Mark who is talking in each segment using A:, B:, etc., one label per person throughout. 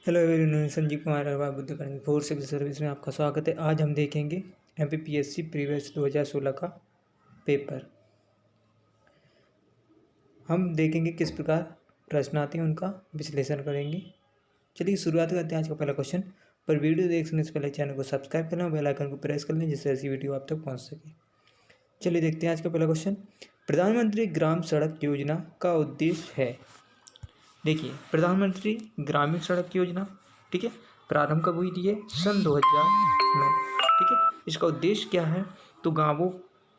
A: Hello everyone, Sanjeev Kumar Agrawal Buddhikaran for civil service में आपका स्वागत है। आज हम देखेंगे एमपीपीएससी प्रीवियस 2016 का पेपर। हम देखेंगे किस प्रकार प्रश्न आते हैं, उनका विश्लेषण करेंगे। चलिए शुरुआत करते हैं आज का पहला क्वेश्चन। पर वीडियो देखने से पहले चैनल को सब्सक्राइब कर लें और बेल आइकन को प्रेस कर लें, जिससे ऐसी वीडियो आप तक पहुँच सके। चलिए देखते हैं आज का पहला क्वेश्चन। प्रधानमंत्री ग्राम सड़क योजना का उद्देश्य है। देखिए, प्रधानमंत्री ग्रामीण सड़क योजना, ठीक है, प्रारंभ कब हुई थी? ये सन 2000 में, ठीक है। इसका उद्देश्य क्या है? तो गांवों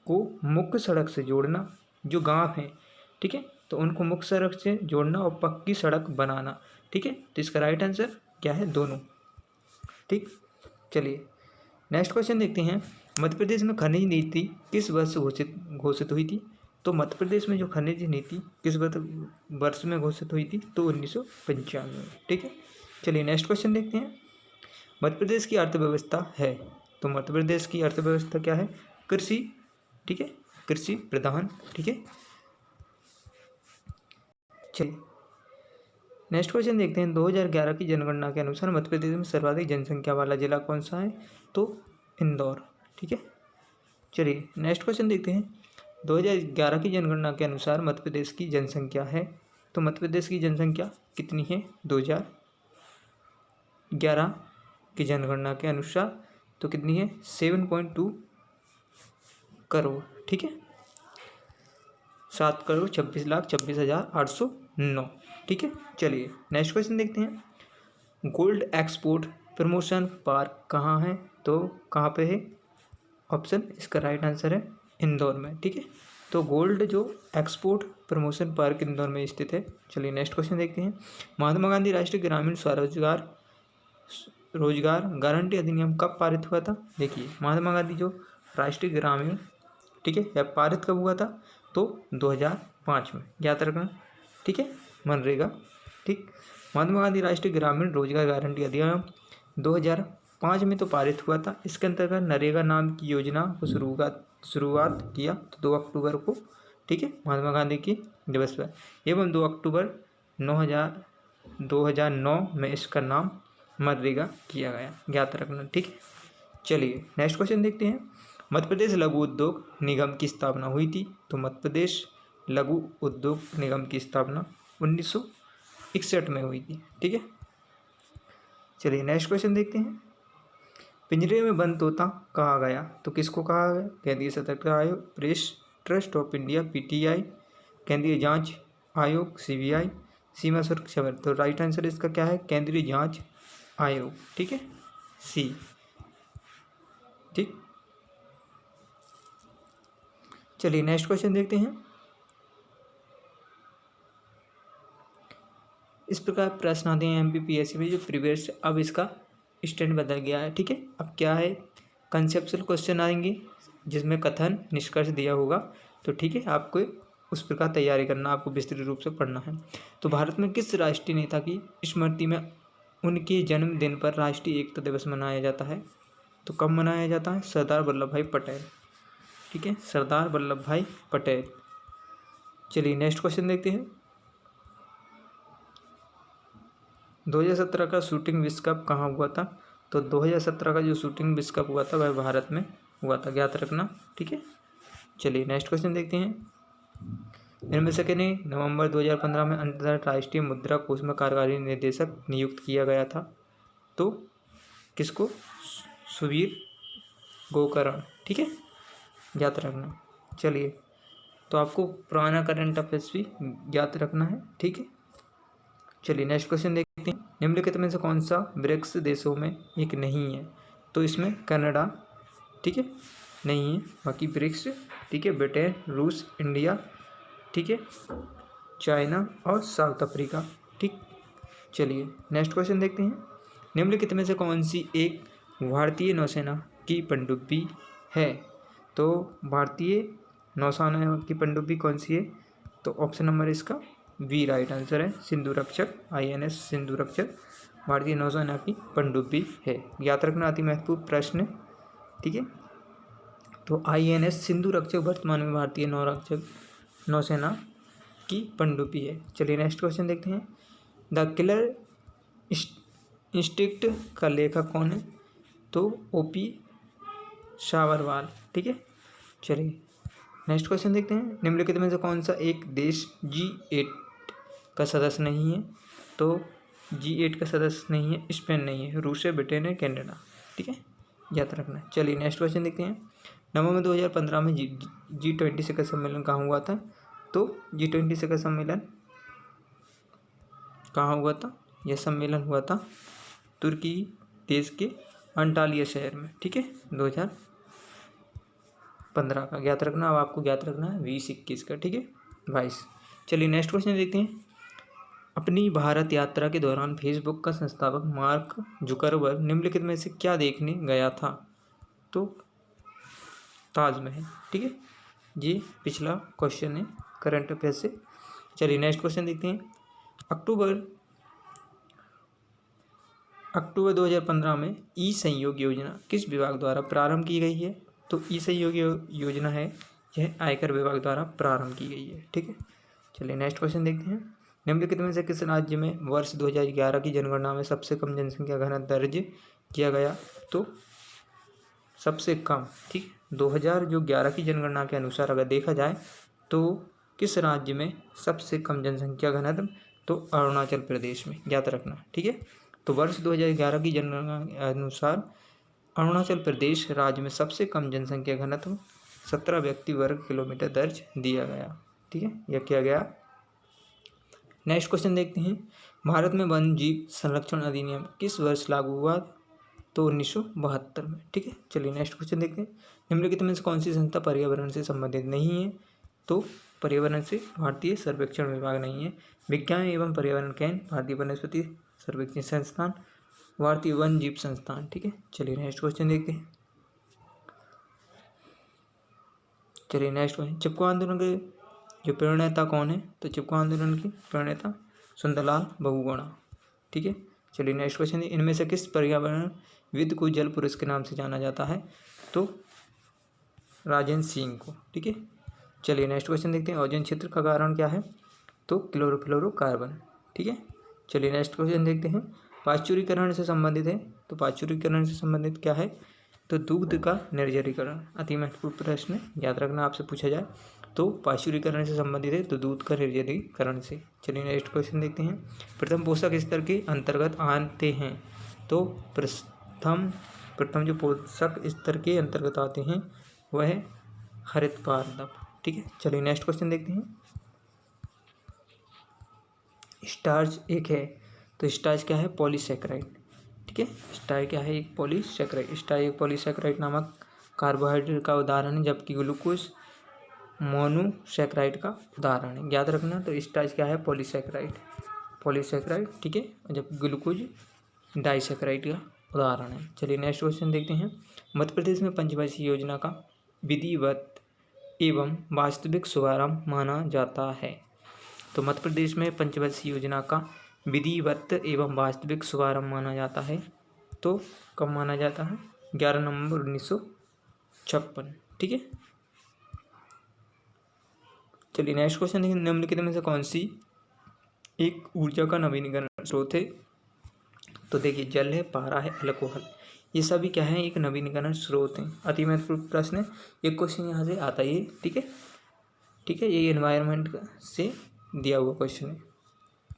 A: को मुख्य सड़क से जोड़ना, जो गांव हैं, ठीक है, तो उनको मुख्य सड़क से जोड़ना और पक्की सड़क बनाना, ठीक है। तो इसका राइट आंसर क्या है? दोनों, ठीक। चलिए नेक्स्ट क्वेश्चन देखते हैं। मध्य प्रदेश में खनिज नीति किस वर्ष घोषित हुई थी? तो मध्य प्रदेश में जो खनिज नीति किस वर्ष में घोषित हुई थी? तो 1995 में, ठीक है। चलिए नेक्स्ट क्वेश्चन देखते हैं। मध्य प्रदेश की अर्थव्यवस्था है, तो मध्य प्रदेश की अर्थव्यवस्था क्या है? कृषि, ठीक है, कृषि प्रधान, ठीक है। चलिए नेक्स्ट क्वेश्चन देखते हैं। 2011 की जनगणना के अनुसार मध्य प्रदेश में सर्वाधिक जनसंख्या वाला जिला कौन सा है? तो इंदौर, ठीक है। चलिए नेक्स्ट क्वेश्चन देखते हैं। 2011 की जनगणना के अनुसार मध्य प्रदेश की जनसंख्या है, तो मध्य प्रदेश की जनसंख्या कितनी है? 2011 की जनगणना के अनुसार तो कितनी है? 7.2 करोड़, ठीक है, 7,26,26,809, ठीक है। चलिए नेक्स्ट क्वेश्चन देखते हैं। गोल्ड एक्सपोर्ट प्रमोशन पार्क कहाँ है? तो कहाँ पे है? ऑप्शन इसका राइट आंसर है इंदौर में, ठीक है। तो गोल्ड जो एक्सपोर्ट प्रमोशन पार्क इंदौर में स्थित है। चलिए नेक्स्ट क्वेश्चन देखते हैं। महात्मा गांधी राष्ट्रीय ग्रामीण स्वरोजगार गारंटी अधिनियम कब पारित हुआ था? देखिए, महात्मा गांधी जो राष्ट्रीय ग्रामीण, ठीक है, यह पारित कब हुआ था? तो 2005 में, याद रखना, ठीक है, मनरेगा, ठीक। महात्मा गांधी राष्ट्रीय ग्रामीण रोजगार गारंटी अधिनियम 2005 में तो पारित हुआ था। इसके अंतर्गत नरेगा नाम की योजना को शुरुआत किया तो 2 अक्टूबर को, ठीक है, महात्मा गांधी की दिवस पर, एवं 2 अक्टूबर 2009 में इसका नाम मनरेगा किया गया, ज्ञात रखना, ठीक है। चलिए नेक्स्ट क्वेश्चन देखते हैं। मध्य प्रदेश लघु उद्योग निगम की स्थापना हुई थी, तो मध्य प्रदेश लघु उद्योग निगम की स्थापना 1961 में हुई थी, ठीक है। चलिए नेक्स्ट क्वेश्चन देखते हैं। पिंजरे में बंद तोता कहा गया, तो किसको कहा गया? केंद्रीय सतर्कता आयोग, press trust of India PTI, केंद्रीय जांच आयोग सीबीआई, सीमा सुरक्षा बल। तो राइट आंसर इसका क्या है? केंद्रीय जांच आयोग, ठीक है, सी, ठीक। चलिए नेक्स्ट क्वेश्चन देखते हैं। इस प्रकार प्रश्न आते हैं एमपीपीएससी में जो प्रीवियस, अब इसका स्टैंड बदल गया है, ठीक है। अब क्या है? कंसेप्चुअल क्वेश्चन आएंगे जिसमें कथन निष्कर्ष दिया होगा, तो ठीक है, आपको उस प्रकार तैयारी करना, आपको विस्तृत रूप से पढ़ना है। तो भारत में किस राष्ट्रीय नेता की स्मृति में उनके जन्मदिन पर राष्ट्रीय एकता दिवस मनाया जाता है? तो कब मनाया जाता है? सरदार वल्लभ भाई पटेल, ठीक है, सरदार वल्लभ भाई पटेल। चलिए नेक्स्ट क्वेश्चन देखते हैं। 2017 का शूटिंग विश्व कप कहाँ हुआ था? तो 2017 का जो शूटिंग विश्व कप हुआ था वह भारत में हुआ था, ज्ञात रखना, ठीक है। चलिए नेक्स्ट क्वेश्चन देखते हैं। इनमें से किन्हें नवंबर 2015 में अंतर्राष्ट्रीय मुद्रा कोष में कार्यकारी निदेशक नियुक्त किया गया था? तो किसको? सुबीर गोकर्ण, ठीक है, ज्ञात रखना। चलिए, तो आपको पुराना करंट अफेयर्स भी ज्ञात रखना है, ठीक है। चलिए नेक्स्ट क्वेश्चन देखते हैं। निम्नलिखित में से कौन सा ब्रिक्स देशों में एक नहीं है? तो इसमें कनाडा, ठीक है, नहीं है, बाकी ब्रिक्स, ठीक है, ब्रिटेन, रूस, इंडिया, ठीक है, चाइना और साउथ अफ्रीका, ठीक। चलिए नेक्स्ट क्वेश्चन देखते हैं। निम्नलिखित में से कौन सी एक भारतीय नौसेना की पनडुब्बी है? तो भारतीय नौसेना की पनडुब्बी कौन सी है? तो ऑप्शन नंबर इसका बी राइट आंसर है, सिंधु रक्षक, INS सिंधु रक्षक भारतीय नौसेना की पनडुब्बी है, याद रखना, अति महत्वपूर्ण प्रश्न, ठीक है। तो INS सिंधु रक्षक वर्तमान में भारतीय नौसेना की पनडुब्बी है। चलिए नेक्स्ट क्वेश्चन देखते हैं। द किलर इंस्टिक्ट का लेखक कौन है? तो ओपी सावरवाल। ठीक है, चलिए नेक्स्ट क्वेश्चन देखते हैं। निम्नलिखित में से कौन सा एक देश G8 का सदस्य नहीं है? तो G8 का सदस्य नहीं है, स्पेन नहीं है, रूस है, ब्रिटेन है, कनाडा। ठीक है, याद रखना। चलिए नेक्स्ट क्वेश्चन देखते हैं। नवंबर 2015 में G20 शिखर सम्मेलन कहाँ हुआ था? तो G20 शिखर सम्मेलन कहाँ हुआ था? यह सम्मेलन हुआ था तुर्की देश के अंटालिया शहर में। ठीक है, 2015 का ज्ञात रखना। अब आपको ज्ञात रखना है 2021 का। ठीक है, 22। चलिए नेक्स्ट क्वेश्चन देखते हैं। अपनी भारत यात्रा के दौरान फेसबुक का संस्थापक मार्क जुकरबर्ग निम्नलिखित में से क्या देखने गया था? तो ताजमहल। ठीक है, ये पिछला क्वेश्चन है करंट अफेयर से। चलिए नेक्स्ट क्वेश्चन देखते हैं। अक्टूबर 2015 में ई संयोग योजना किस विभाग द्वारा प्रारंभ की गई है? तो ई संयोग योजना है, यह आयकर विभाग द्वारा प्रारंभ की गई है। ठीक है, चलिए नेक्स्ट क्वेश्चन देखते हैं। निम्नलिखित में से किस राज्य में वर्ष 2011 की जनगणना में सबसे कम जनसंख्या घनत्व दर्ज किया गया? तो सबसे कम, ठीक, 2011 की जनगणना के अनुसार अगर देखा जाए तो किस राज्य में सबसे कम जनसंख्या घनत्व? तो अरुणाचल प्रदेश में, याद रखना। ठीक है, तो वर्ष 2011 की जनगणना के अनुसार अरुणाचल प्रदेश राज्य में सबसे कम जनसंख्या घनत्व 17 व्यक्ति वर्ग किलोमीटर दर्ज दिया गया। ठीक है, यह किया गया। नेक्स्ट क्वेश्चन देखते हैं। भारत में वन्य जीव संरक्षण अधिनियम किस वर्ष लागू हुआ? तो 1972 में। ठीक है, चलिए नेक्स्ट क्वेश्चन देखते हैं। निम्नलिखित में से कौन सी संस्था पर्यावरण से संबंधित नहीं है? तो पर्यावरण से भारतीय सर्वेक्षण विभाग नहीं है, विज्ञान एवं पर्यावरण कैन, भारतीय वनस्पति सर्वेक्षण संस्थान, भारतीय वन जीव संस्थान। ठीक है, चलिए नेक्स्ट क्वेश्चन देखते हैं। चलिए नेक्स्ट क्वेश्चन। चिपको आंदोलन के जो प्रणेता कौन है? तो चिपको आंदोलन की प्रणेता सुंदरलाल बहुगुणा। ठीक है, चलिए नेक्स्ट क्वेश्चन। इनमें से किस पर्यावरणविद को जल पुरुष के नाम से जाना जाता है? तो राजेंद्र सिंह को। ठीक है, चलिए नेक्स्ट क्वेश्चन देखते हैं। ओजोन क्षेत्र का कारण क्या है? तो क्लोरोफ्लोरोकार्बन। ठीक है, चलिए नेक्स्ट क्वेश्चन देखते हैं। पाश्चुरीकरण से संबंधित है, तो पाश्चुरीकरण से संबंधित क्या है? तो दूध का निर्जलीकरण। अति महत्वपूर्ण प्रश्न है, याद रखना, आपसे पूछा जाए तो पाश्चुरीकरण से संबंधित है, तो दूध का निर्जलीकरण से। चलिए नेक्स्ट क्वेश्चन देखते हैं। प्रथम पोषक स्तर के अंतर्गत आते हैं, तो प्रथम जो पोषक स्तर के अंतर्गत आते हैं वह है हरित पारदप। ठीक है, चलिए नेक्स्ट क्वेश्चन देखते हैं। स्टार्च एक है, तो स्टार्च क्या है? पॉलीसैकेराइड। ठीक है, स्टार्च क्या है? एक पॉलीसैकेराइड। स्टार्च एक पॉलीसैकेराइड नामक कार्बोहाइड्रेट का उदाहरण है, जबकि ग्लूकोज मोनोसैकेराइड का उदाहरण है। याद रखना, तो स्टार्च क्या है? पॉलीसैकेराइड। ठीक है, जबकि ग्लूकोज डाइसैकेराइड का उदाहरण है। चलिए नेक्स्ट क्वेश्चन देखते हैं। मध्य प्रदेश में पंचवर्षीय योजना का विधिवत एवं वास्तविक शुभारंभ माना जाता है। तो मध्य प्रदेश में पंचवर्षीय योजना का विधिवत एवं वास्तविक शुभारंभ माना जाता है, तो कब माना जाता है? 11 नवंबर 1956। ठीक है, चलिए नेक्स्ट क्वेश्चन देखिए। निम्नलिखित में से कौन सी एक ऊर्जा का नवीनीकरण स्रोत है? तो देखिए, जल है, पारा है, अल्कोहल, ये सभी क्या है? एक नवीनीकरण स्रोत है। अति महत्वपूर्ण प्रश्न है, एक क्वेश्चन यहाँ से आता ही है। ठीक है, ठीक है, ये एनवायरनमेंट से दिया हुआ क्वेश्चन है,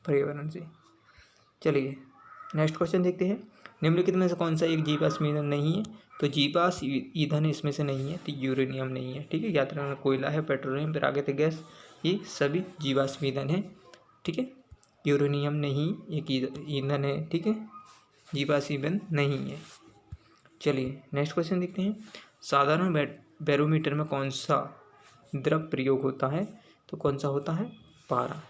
A: पर्यावरण से। चलिए नेक्स्ट क्वेश्चन देखते हैं। निम्नलिखित में से कौन सा एक जीवाश्म ईंधन नहीं है? तो जीवाश्म ईंधन इसमें से नहीं है, तो यूरेनियम नहीं है। ठीक है, याद रखना, कोयला है, पेट्रोलियम, प्राकृतिक गैस, ये सभी जीवाश्म ईंधन है। ठीक है, यूरेनियम नहीं एक ईंधन है। ठीक है, जीवाश्म ईंधन नहीं है। चलिए नेक्स्ट क्वेश्चन देखते हैं। साधारण बैरोमीटर में कौन सा द्रव प्रयोग होता है? तो कौन सा होता है? पारा।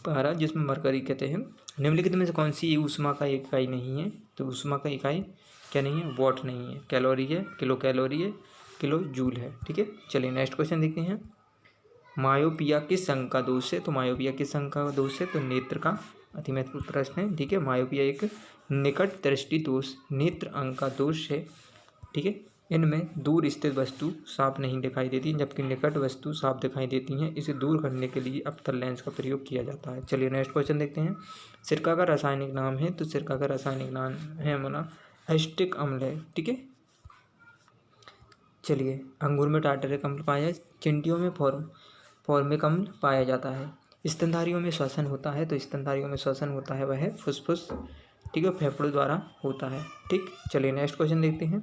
A: पारा, जिसमें मरकरी कहते हैं। निम्नलिखित में से कौन सी ऊष्मा का इकाई नहीं है? तो ऊष्मा का इकाई क्या नहीं है? वॉट नहीं है, कैलोरी है, किलो कैलोरी है, किलो जूल है। ठीक है, चलिए नेक्स्ट क्वेश्चन देखते हैं। मायोपिया किस अंग का दोष है? तो मायोपिया किस अंग का दोष है? तो नेत्र का। अति महत्वपूर्ण प्रश्न है। ठीक है, मायोपिया एक निकट दृष्टि दोष, नेत्र अंग का दोष है। ठीक है, इनमें दूर स्थित वस्तु साफ नहीं दिखाई देती जबकि निकट वस्तु साफ दिखाई देती हैं। इसे दूर करने के लिए अवतल लेंस का प्रयोग किया जाता है। चलिए नेक्स्ट क्वेश्चन देखते हैं। सिरका का रासायनिक नाम है, तो सिरका का रासायनिक नाम है हमारा एसिटिक अम्ल है। ठीक है, चलिए अंगूर में टार्टरिक अम्ल पाया जाए, चिंटियों में फॉर्मिक अम्ल पाया जाता है। स्तनधारियों में श्वसन होता है, तो स्तनधारियों में श्वसन होता है वह फुसफुस, ठीक है, फेफड़ों द्वारा होता है। ठीक, चलिए नेक्स्ट क्वेश्चन देखते हैं।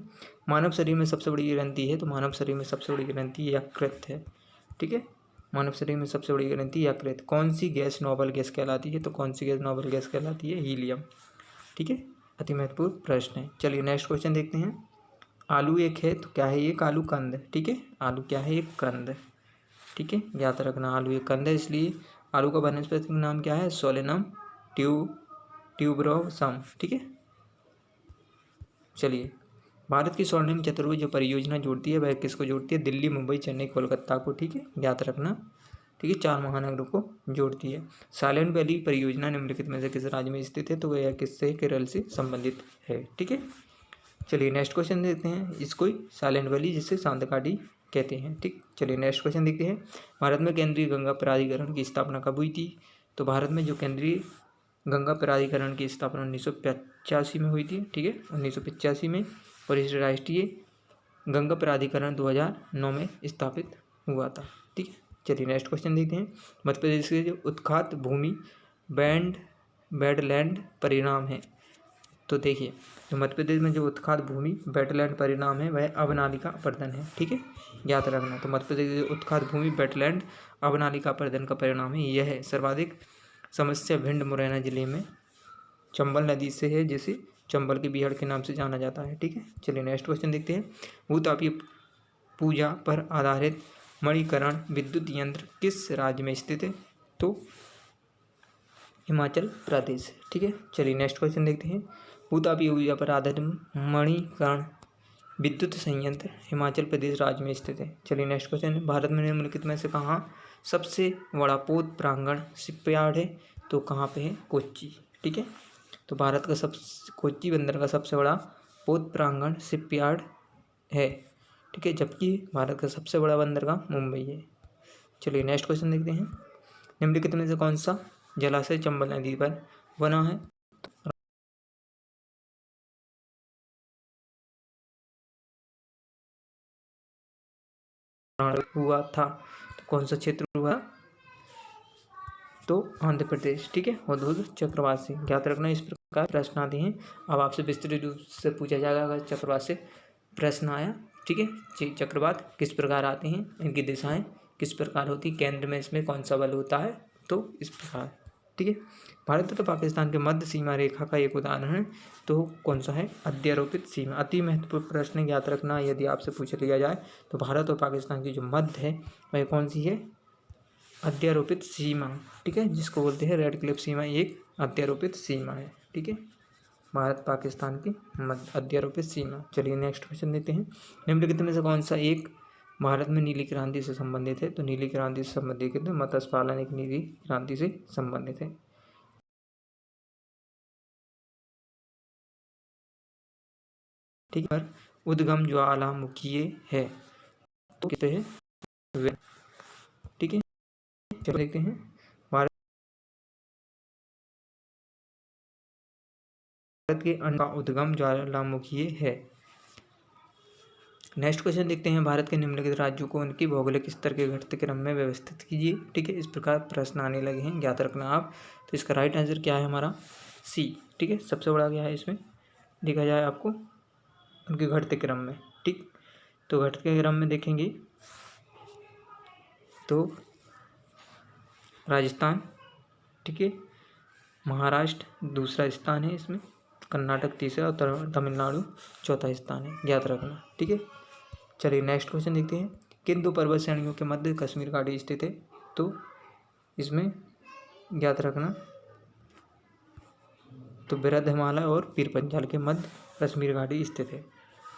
A: मानव शरीर में सबसे बड़ी ग्रंथि है, तो मानव शरीर में सबसे बड़ी ग्रंथि यकृत है। ठीक है, मानव शरीर में सबसे बड़ी ग्रंथि यकृत। कौन सी गैस नोबल गैस कहलाती है, तो कौन सी गैस नोबल गैस कहलाती है, हीलियम। ठीक है, अति महत्वपूर्ण प्रश्न है। चलिए नेक्स्ट क्वेश्चन देखते हैं। आलू एक है, तो क्या है, एक आलू कंद। ठीक है, आलू क्या है, एक कंद। ठीक है, याद रखना आलू एक कंद है, इसलिए आलू का वानस्पतिक नाम क्या है, सोलेनम ट्यूबरोसम। ठीक है, चलिए भारत की स्वर्णिम चतुर्भुज जो परियोजना जोड़ती है वह किसको जोड़ती है, दिल्ली, मुंबई, चेन्नई, कोलकाता को। ठीक है, याद रखना। ठीक है, 4 महानगरों को जोड़ती है। साइलेंट वैली परियोजना निम्नलिखित में से किस राज्य में स्थित है, तो वह किससे, केरल से संबंधित है। ठीक है, चलिए नेक्स्ट क्वेश्चन देखते हैं। इसको साइलेंट वैली जिसे शांत घाटी कहते हैं। ठीक, चलिए नेक्स्ट क्वेश्चन देखते हैं। भारत में केंद्रीय गंगा प्राधिकरण की स्थापना कब हुई थी, तो भारत में जो केंद्रीय गंगा प्राधिकरण की स्थापना 1985 में हुई थी। ठीक है, 1985 में। और इस राष्ट्रीय गंगा प्राधिकरण 2009 में स्थापित हुआ था। ठीक है, चलिए नेक्स्ट क्वेश्चन देखते हैं। मध्य प्रदेश के जो उत्खात भूमि वेटलैंड परिणाम है, तो देखिए तो मध्य प्रदेश में जो उत्खात भूमि वेटलैंड परिणाम है वह अवनालिका अपर्दन है। ठीक है, याद रखना। तो मध्य प्रदेश की उत्खात भूमि वेटलैंड अवनालिका अपर्दन का परिणाम है। यह सर्वाधिक समस्या भिंड मुरैना जिले में चंबल नदी से है, जिसे चंबल के बिहाड़ के नाम से जाना जाता है। ठीक है, चलिए नेक्स्ट क्वेश्चन देखते हैं। भूतापीय पूजा पर आधारित मणिकरण विद्युत यंत्र किस राज्य में स्थित है, तो हिमाचल प्रदेश। ठीक है, चलिए नेक्स्ट क्वेश्चन देखते हैं। भूतापीय ऊर्जा पर आधारित मणिकरण विद्युत संयंत्र हिमाचल प्रदेश राज्य में स्थित है। चलिए नेक्स्ट क्वेश्चन है। भारत में निम्नलिखित में से कहाँ सबसे बड़ा पोत प्रांगण शिपयार्ड है, तो कहाँ पे है, कोच्चि। ठीक है, तो भारत का कोच्चि बंदर का सबसे बड़ा पोत प्रांगण शिपयार्ड है। ठीक है, जबकि भारत का सबसे बड़ा बंदरगाह मुंबई है। चलिए नेक्स्ट क्वेश्चन देखते हैं। निम्नलिखित में से कौन सा जलाशय चंबल नदी पर बना है, हुआ था, तो कौन सा क्षेत्र हुआ, तो आंध्र प्रदेश। ठीक है, हुदहुद चक्रवात से। याद रखना इस प्रकार प्रश्न आते हैं। अब आपसे विस्तृत रूप से पूछा जाएगा अगर चक्रवात से प्रश्न आया। ठीक है, चक्रवात किस प्रकार आते हैं, इनकी दिशाएं किस प्रकार होती, केंद्र में इसमें कौन सा बल होता है, तो इस प्रकार। ठीक है, भारत तथा पाकिस्तान के मध्य सीमा रेखा का एक उदाहरण है, तो कौन सा है, अध्यारोपित सीमा। अति महत्वपूर्ण प्रश्न याद रखना, यदि आपसे पूछ लिया जाए तो भारत और पाकिस्तान की जो मध्य है वह कौन सी है, अध्यारोपित सीमा। ठीक है, जिसको बोलते हैं रेड क्लिफ सीमा, एक अध्यारोपित सीमा है। ठीक है, भारत पाकिस्तान की मध्य अध्यारोपित सीमा। चलिए नेक्स्ट क्वेश्चन देते हैं। निम्नलिखित में से कौन सा एक भारत में नीली क्रांति से संबंधित है, तो नीली क्रांति से संबंधित है मत्स्य पालन एक नीली क्रांति से संबंधित है। ठीक है, उद्गम ज्वालामुखीय है, तो कहते हैं। ठीक है, चलो देखते हैं। भारत के अंड का उद्गम ज्वालामुखीय है। नेक्स्ट क्वेश्चन देखते हैं। भारत के निम्नलिखित राज्यों को उनकी भौगोलिक स्तर के घटते क्रम में व्यवस्थित कीजिए। ठीक है, इस प्रकार प्रश्न आने लगे हैं, ज्ञात रखना आप। तो इसका राइट आंसर क्या है हमारा, सी। ठीक है, सबसे बड़ा क्या है इसमें देखा जाए आपको, उनके घटते क्रम में। ठीक, तो घटते क्रम में देखेंगे तो राजस्थान, ठीक है, महाराष्ट्र दूसरा स्थान है इसमें, कर्नाटक तीसरा और तमिलनाडु चौथा स्थान है, याद रखना। ठीक है, चलिए नेक्स्ट क्वेश्चन देखते हैं। किन 2 पर्वत श्रेणियों के मध्य कश्मीर घाटी स्थित है, तो इसमें याद रखना, तो वृद्ध हिमालय और पीर पंजाल के मध्य कश्मीर घाटी स्थित है।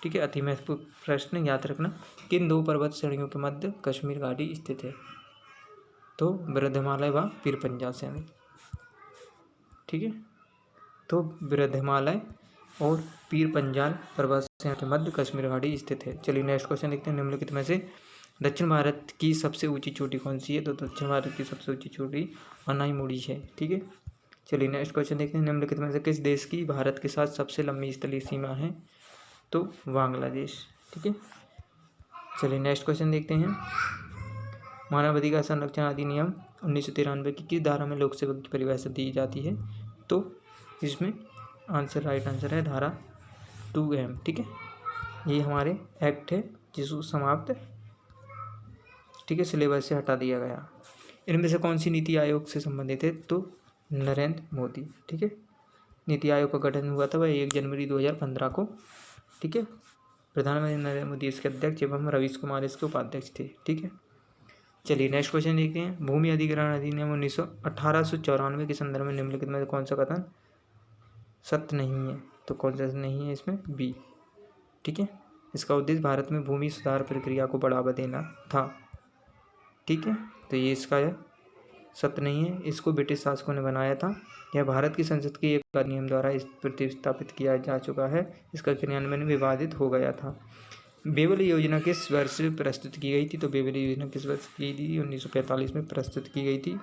A: ठीक है, अति महत्वपूर्ण प्रश्न, याद रखना। किन 2 पर्वत श्रेणियों के मध्य कश्मीर घाटी स्थित है, तो वृद्ध हिमालय व पीर पंजाल श्रेणी। ठीक है, तो वृद्ध हिमालय और पीर पंजाल पर्वत श्रेणी के मध्य कश्मीर घाटी स्थित है। चलिए नेक्स्ट क्वेश्चन देखते हैं। निम्नलिखित में से दक्षिण भारत की सबसे ऊंची चोटी कौन सी है? तो दक्षिण भारत की सबसे ऊंची चोटी अनाईमुड़ी है। ठीक है, चलिए नेक्स्ट क्वेश्चन देखते हैं। निम्नलिखित में से किस देश की भारत के साथ सबसे लंबी स्थलीय सीमा है? तो बांग्लादेश। ठीक है, चलिए नेक्स्ट क्वेश्चन देखते हैं। मानव अधिकार संरक्षण अधिनियम 1993 की किस धारा में लोक सेवक की परिभाषा दी जाती है? तो इसमें राइट आंसर है धारा 2M। ठीक है, ये हमारे एक्ट है जिसको समाप्त, ठीक है, सिलेबस से हटा दिया गया। इनमें से कौन सी नीति आयोग से संबंधित है? तो नरेंद्र मोदी। ठीक है, नीति आयोग का गठन हुआ था वह 1 जनवरी 2015 को। ठीक है, प्रधानमंत्री नरेंद्र मोदी इसके अध्यक्ष एवं रवीश कुमार इसके उपाध्यक्ष थे। ठीक है, चलिए नेक्स्ट क्वेश्चन देखते हैं। भूमि अधिग्रहण अधिनियम 1894 के संदर्भ में निम्नलिखित में कौन सा कथन सत्य नहीं है? तो कौन सा नहीं है इसमें? बी। ठीक है, इसका उद्देश्य भारत में भूमि सुधार प्रक्रिया को बढ़ावा देना था। ठीक है, तो ये इसका सत्य नहीं है, इसको ब्रिटिश शासकों ने बनाया था। यह भारत की संसद के एक अधिनियम द्वारा इस प्रतिस्थापित किया जा चुका है। इसका क्रियान्वयन विवादित हो गया था। बेवली योजना किस वर्ष प्रस्तुत की गई थी? तो बेवली योजना किस वर्ष की गई थी? 1945 में प्रस्तुत की गई थी।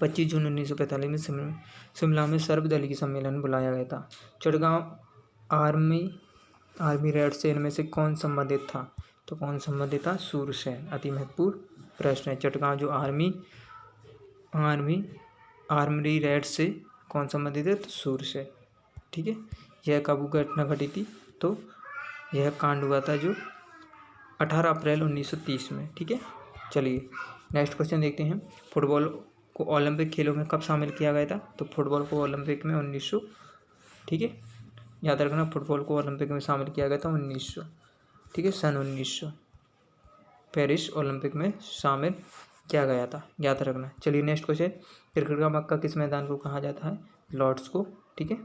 A: 25 जून 1945 में शिमला में सर्वदलीय सम्मेलन बुलाया गया था। चटगांव आर्मी रेड से इनमें से कौन संबंधित था? तो कौन संबंधित था? सूरसेन। अति महत्वपूर्ण प्रश्न है। चटगांव जो आर्मी रेड से कौन संबंधित है? तो सूरसेन। ठीक है, यह कब घटना घटी थी? तो यह कांड हुआ था जो 18 अप्रैल 1930 में। ठीक है, चलिए नेक्स्ट क्वेश्चन देखते हैं। फुटबॉल को ओलंपिक खेलों में कब शामिल किया गया था? तो फुटबॉल को ओलंपिक में 1900, ठीक है, याद रखना, फुटबॉल को ओलंपिक में शामिल किया गया था 1900, ठीक है, सन 1900 पेरिस ओलंपिक में शामिल किया गया था, याद रखना। चलिए नेक्स्ट क्वेश्चन। क्रिकेट का मक्का किस मैदान को कहा जाता है? लॉर्ड्स को। ठीक है,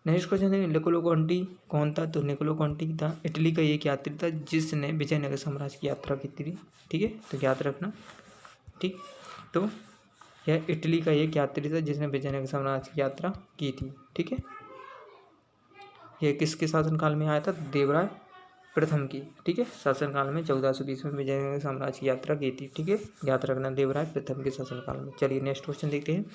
A: नेक्स्ट क्वेश्चन है निकोलो कॉन्टी कौन था? तो निकोलो कॉन्टी था इटली का एक यात्री था जिसने विजयनगर साम्राज्य की यात्रा की थी। ठीक है, तो याद रखना। ठीक, तो यह इटली का एक यात्री था जिसने विजयनगर साम्राज्य की यात्रा की थी। ठीक है, यह किसके शासनकाल में आया था? देवराय प्रथम की। ठीक है, शासनकाल में 1420 में विजयनगर साम्राज्य की यात्रा की थी। ठीक है, याद रखना, देवराय प्रथम के शासनकाल में। चलिए नेक्स्ट क्वेश्चन देखते हैं।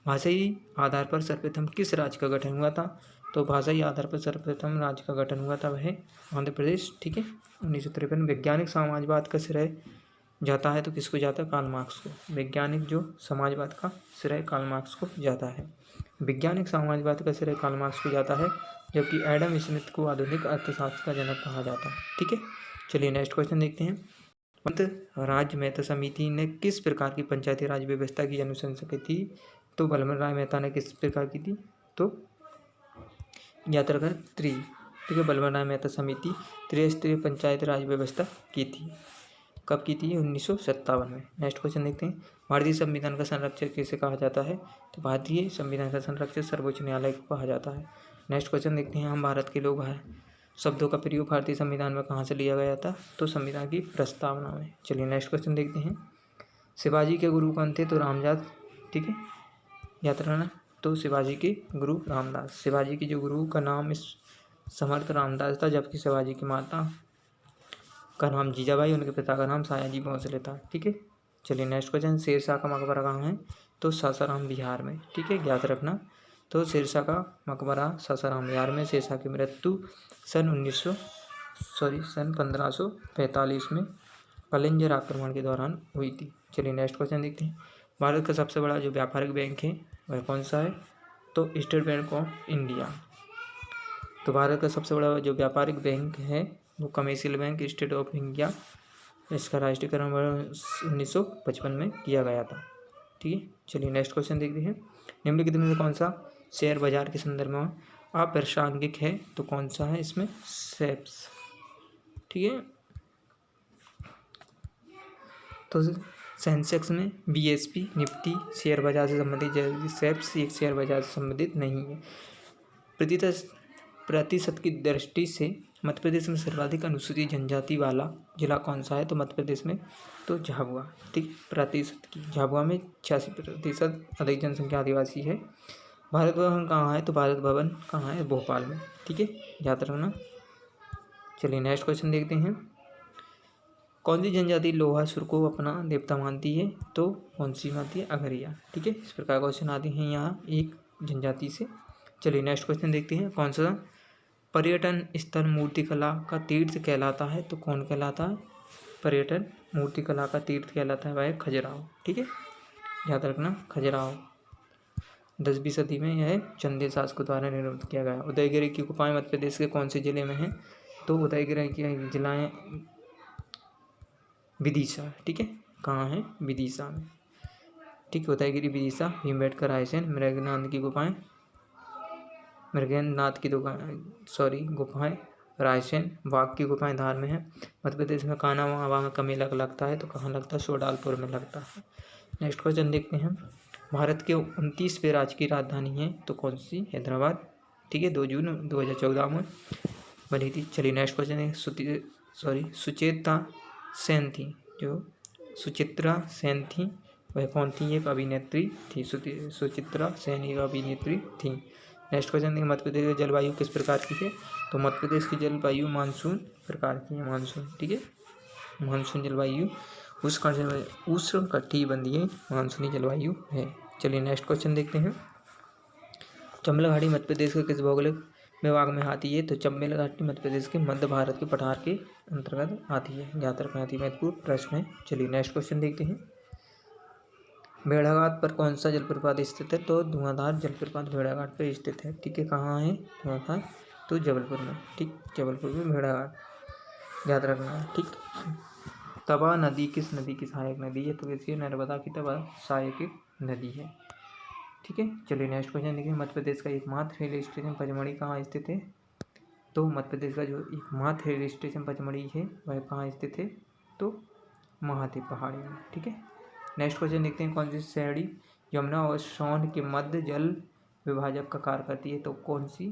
A: भाषाई आधार पर सर्वप्रथम किस राज्य का गठन हुआ था? तो भाषाई आधार पर सर्वप्रथम राज्य का गठन हुआ था वह आंध्र प्रदेश। ठीक है, 1953। वैज्ञानिक समाजवाद का श्रेय जाता है तो किसको जाता है? कार्ल मार्क्स को। वैज्ञानिक जो समाजवाद का श्रेय कार्ल मार्क्स को जाता है। वैज्ञानिक समाजवाद का श्रेय कार्ल मार्क्स को जाता है, जबकि एडम स्मिथ को आधुनिक अर्थशास्त्र का जनक कहा जाता है। ठीक है, चलिए नेक्स्ट क्वेश्चन देखते हैं। पंत राज मेहता समिति ने किस प्रकार की पंचायती राज व्यवस्था की अनुशंसा की थी? तो बलवंत राय मेहता ने किस प्रकार की थी? तो याद रखना ठीक है, बलवंत राय मेहता समिति त्रिस्तरीय पंचायती राज व्यवस्था की थी। कब की थी? 1957 में। नेक्स्ट क्वेश्चन देखते हैं। भारतीय संविधान का संरक्षक किसे कहा जाता है? तो भारतीय संविधान का संरक्षक सर्वोच्च न्यायालय को कहा जाता है। नेक्स्ट क्वेश्चन देखते हैं। हम भारत के लोग हैं शब्दों का प्रयोग भारतीय संविधान में कहाँ से लिया गया था? तो संविधान की प्रस्तावना में। चलिए नेक्स्ट क्वेश्चन देखते हैं। शिवाजी के गुरु कौन थे? तो रामदास। ठीक है, याद रखना, तो शिवाजी के गुरु रामदास। शिवाजी के जो गुरु का नाम इस समर्थ रामदास था, जबकि शिवाजी की माता का नाम जीजाबाई, उनके पिता का नाम सायाजी भोसले था। ठीक है, चलिए नेक्स्ट क्वेश्चन। शेरशाह का मकबरा कहाँ है? तो सासाराम बिहार में। ठीक है, याद रखना, तो शेरशाह का मकबरा सासाराम बिहार में। शेरशाह की मृत्यु सन 1545 में कलिंजर आक्रमण के दौरान हुई थी। चलिए नेक्स्ट क्वेश्चन देखते हैं। भारत का सबसे बड़ा जो व्यापारिक बैंक है वह कौन सा है? तो स्टेट बैंक ऑफ इंडिया। तो भारत का सबसे बड़ा जो व्यापारिक बैंक है वो commercial bank state of India. इसका राष्ट्रीयकरण 1955 में किया गया था। ठीक है, चलिए नेक्स्ट क्वेश्चन देखते हैं। निम्नलिखित में से कौन सा शेयर बाजार के संदर्भ में अप्रासंगिक है? तो कौन सा है इसमें? सेप्स। ठीक है, तो सेंसेक्स में बीएसपी निफ्टी शेयर बाजार से संबंधित, जबकि सेप्स एक शेयर बाजार से संबंधित नहीं है। प्रतिशत की दृष्टि से मध्य प्रदेश में सर्वाधिक अनुसूचित जनजाति वाला जिला कौन सा है? तो मध्य प्रदेश में तो झाबुआ। ठीक, प्रतिशत की झाबुआ में 86% अधिक जनसंख्या आदिवासी है। भारत भवन कहाँ है? तो भारत भवन कहाँ है? भोपाल में। ठीक है, याद रखना। चलिए नेक्स्ट क्वेश्चन देखते हैं। कौन सी जनजाति लोहासुर को अपना देवता मानती है? तो कौन सी मानती है? अगरिया। ठीक है, इस प्रकार क्वेश्चन आते हैं यहाँ एक जनजाति से। चलिए नेक्स्ट क्वेश्चन देखते हैं। कौन सा पर्यटन स्थल मूर्तिकला का तीर्थ कहलाता है? तो कौन कहलाता है? पर्यटन मूर्तिकला का तीर्थ कहलाता है वह खजुराहो। ठीक है, याद रखना खजुराहो। 10वीं सदी में यह चंदेल शासकों द्वारा निर्मित किया गया। उदयगिरी की गुफाएं मध्य प्रदेश के कौन से जिले में हैं? तो उदयगिरी की जिलाएं विदिशा। ठीक है, कहाँ है? विदिशा में। ठीक है, उदयगिरी, विदिशा, भीमबेटका, रायसेन। मृगनाथ की गुफाएं गुफाएं रायसेन। बाघ की गुफाएं धार में है। मध्य प्रदेश में कान्हा मामा का मेला लगता है, तो कहाँ लगता है? सोडालपुर में लगता है। नेक्स्ट क्वेश्चन देखते हैं। भारत के 29वें राज्य की राजधानी है, तो कौन सी? हैदराबाद। ठीक है, 2 जून 2014 में बनी थी। चलिए नेक्स्ट क्वेश्चन है। सुचेता सेन थी, जो सुचित्रा सेन थी वह कौन थी? एक अभिनेत्री थी। सुचित्रा सेन एक अभिनेत्री थी। नेक्स्ट क्वेश्चन देखिए। मध्य प्रदेश की जलवायु किस प्रकार की है? तो मध्य प्रदेश की जलवायु मानसून प्रकार की है। मानसून। ठीक है, मानसून जलवायु उष्णकटिबंधीय मानसूनी जलवायु है। चलिए नेक्स्ट क्वेश्चन देखते हैं। चंबल घाटी मध्य प्रदेश के किस भौगोलिक विभाग में आती है? तो चंबल घाटी मध्य प्रदेश के मध्य भारत के पठार के अंतर्गत आती है। याद रखना अति महत्वपूर्ण प्रश्न है। चलिए नेक्स्ट क्वेश्चन देखते हैं। भेड़ाघाट पर कौन सा जलप्रपात स्थित है? तो धुआंधार जलप्रपात भेड़ाघाट पर स्थित है। ठीक है, कहाँ है धुआंधार? तो जबलपुर में। ठीक, जबलपुर में भेड़ाघाट, याद रखना है। ठीक, तवा नदी किस नदी की सहायक नदी है? तो इसकी नर्मदा की तवा सहायक नदी है। ठीक है, चलिए नेक्स्ट क्वेश्चन देखिए। मध्य प्रदेश का एकमात्र हिल स्टेशन पचमढ़ी कहाँ स्थित है? तो मध्य प्रदेश का जो एकमात्र हिल स्टेशन पचमढ़ी है वह कहाँ स्थित है? तो महादेव पहाड़ी में। ठीक है, नेक्स्ट क्वेश्चन देखते हैं। कौन सी श्रेणी यमुना और सोन के मध्य जल विभाजक का कार्य करती है? तो कौन सी?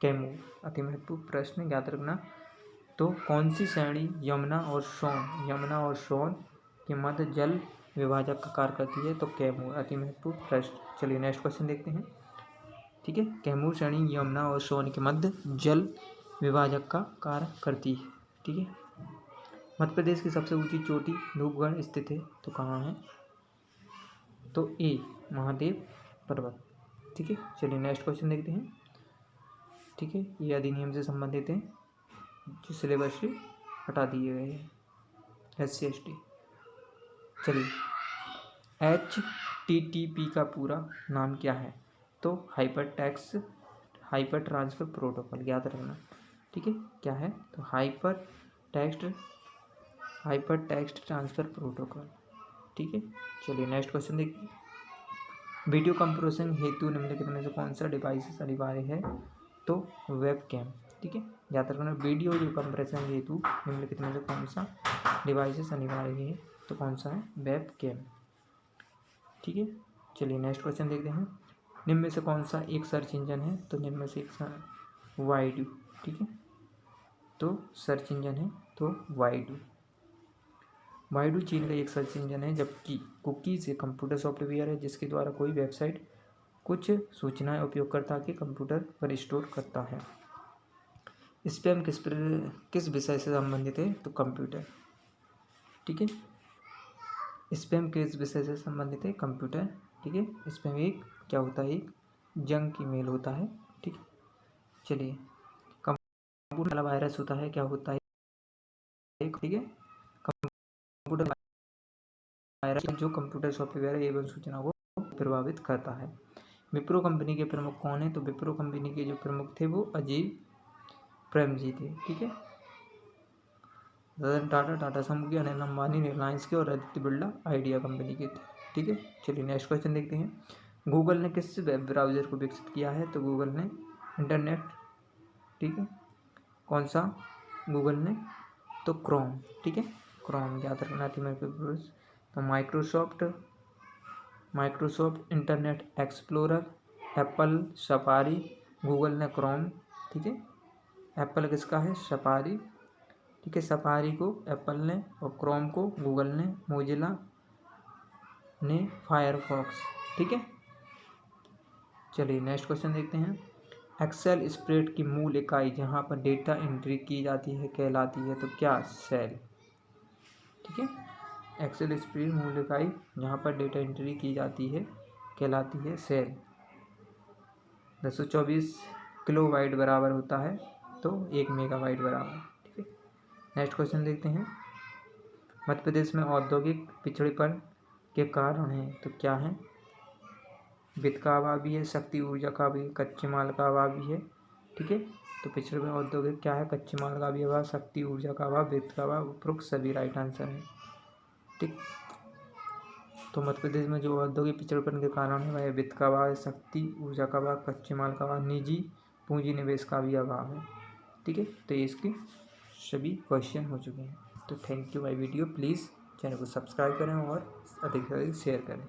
A: कैमूर। अति महत्वपूर्ण प्रश्न, याद रखना। तो कौन सी श्रेणी यमुना और सोन के मध्य जल विभाजक का कार्य करती है? तो कैमूर। अति महत्वपूर्ण प्रश्न। चलिए नेक्स्ट क्वेश्चन देखते हैं। ठीक है, कैमूर श्रेणी यमुना और सोन के मध्य जल विभाजक का कार्य करती है। ठीक है, मध्य प्रदेश की सबसे ऊंची चोटी धूपगढ़ स्थित है, तो कहाँ है? तो ए महादेव पर्वत। ठीक है, चलिए नेक्स्ट क्वेश्चन देखते हैं। ठीक है, ये अधिनियम से संबंधित है जो सिलेबस से हटा दिए गए हैं, SC/ST। चलिए, HTTP का पूरा नाम क्या है? तो हाइपर ट्रांसफर प्रोटोकॉल, याद रखना। ठीक है, क्या है? तो हाइपर टेक्स्ट ट्रांसफर प्रोटोकॉल। ठीक है, चलिए नेक्स्ट क्वेश्चन देखिए। वीडियो कंप्रेसिंग हेतु निम्नलिखित में से कौन सा डिवाइस अनिवार्य है? तो वेबकैम। ठीक है, याद रखना। वीडियो कंप्रेसिंग हेतु निम्नलिखित में से कौन सा डिवाइसेस अनिवार्य है? तो कौन सा है? वेबकैम। ठीक है, चलिए नेक्स्ट क्वेश्चन देखते हैं। निम्न में से कौन सा एक सर्च इंजन है? तो निम्न में से एक वाइडू। ठीक है, तो सर्च इंजन है तो वाइडू चीन का एक सर्च इंजन है, जबकि कुकीज़ एक कंप्यूटर सॉफ्टवेयर है जिसके द्वारा कोई वेबसाइट कुछ सूचनाएं उपयोगकर्ता के कंप्यूटर पर स्टोर करता है। स्पैम किस विषय से संबंधित है? तो कंप्यूटर। ठीक है, स्पैम किस विषय से संबंधित है? कंप्यूटर। ठीक है, स्पैम एक क्या होता है? एक जंक ईमेल होता है। ठीक है, चलिए, कंप्यूटर वाला वायरस होता है, क्या होता है? ठीक है, कंप्यूटर वायरस जो कंप्यूटर सॉफ्टवेयर एवं सूचना को प्रभावित करता है। विप्रो कंपनी के प्रमुख कौन है? तो विप्रो कंपनी के जो प्रमुख थे वो अजीम प्रेमजी थे। ठीक है, रतन टाटा, टाटा समूह के, अनिल अंबानी रिलायंस के और आदित्य बिरला आइडिया कंपनी के थे। ठीक है, चलिए नेक्स्ट क्वेश्चन देखते हैं। गूगल ने किस वेब ब्राउज़र को विकसित किया है? तो गूगल ने इंटरनेट। ठीक है, कौन सा? गूगल ने तो क्रोम। ठीक है, क्रोम, याद रखना थी मेरे पे। तो Microsoft internet explorer, Apple safari, Google ने क्रोम। ठीक है, एप्पल किसका है? सफारी। ठीक है, सफारी को एप्पल ने और क्रोम को गूगल ने, मोजिला ने फायरफॉक्स। ठीक है, चलिए नेक्स्ट क्वेश्चन देखते हैं। एक्सेल स्प्रेड की मूल इकाई जहाँ पर डेटा एंट्री की जाती है कहलाती है तो क्या? सेल। ठीक है, एक्सेल स्प्रेड मूल इकाई जहाँ पर डेटा एंट्री की जाती है कहलाती है सेल। 224 किलो बाइट बराबर होता है तो 1 मेगाबाइट बराबर। ठीक है, नेक्स्ट क्वेश्चन देखते हैं। मध्य प्रदेश में औद्योगिक पिछड़ेपन के कारण हैं तो क्या है? वित्त का अभाव भी है, शक्ति ऊर्जा का भी, कच्चे माल का अभाव भी है। ठीक है, तो पिछड़ेपन औद्योगिक क्या है? कच्चे माल का भी अभाव, शक्ति ऊर्जा का अभाव, वित्त का अभाव, उपरोक्त सभी राइट आंसर है। ठीक, तो मध्य प्रदेश में जो औद्योगिक पिछड़ेपन के कारण है वह वित्त का अभाव है, शक्ति ऊर्जा का अभाव, कच्चे माल का अभाव, निजी पूंजी निवेश का भी अभाव है। ठीक है, तो ये इसके सभी क्वेश्चन हो चुके हैं। तो thank you my video, please channel को सब्सक्राइब करें और अधिक से अधिक शेयर करें।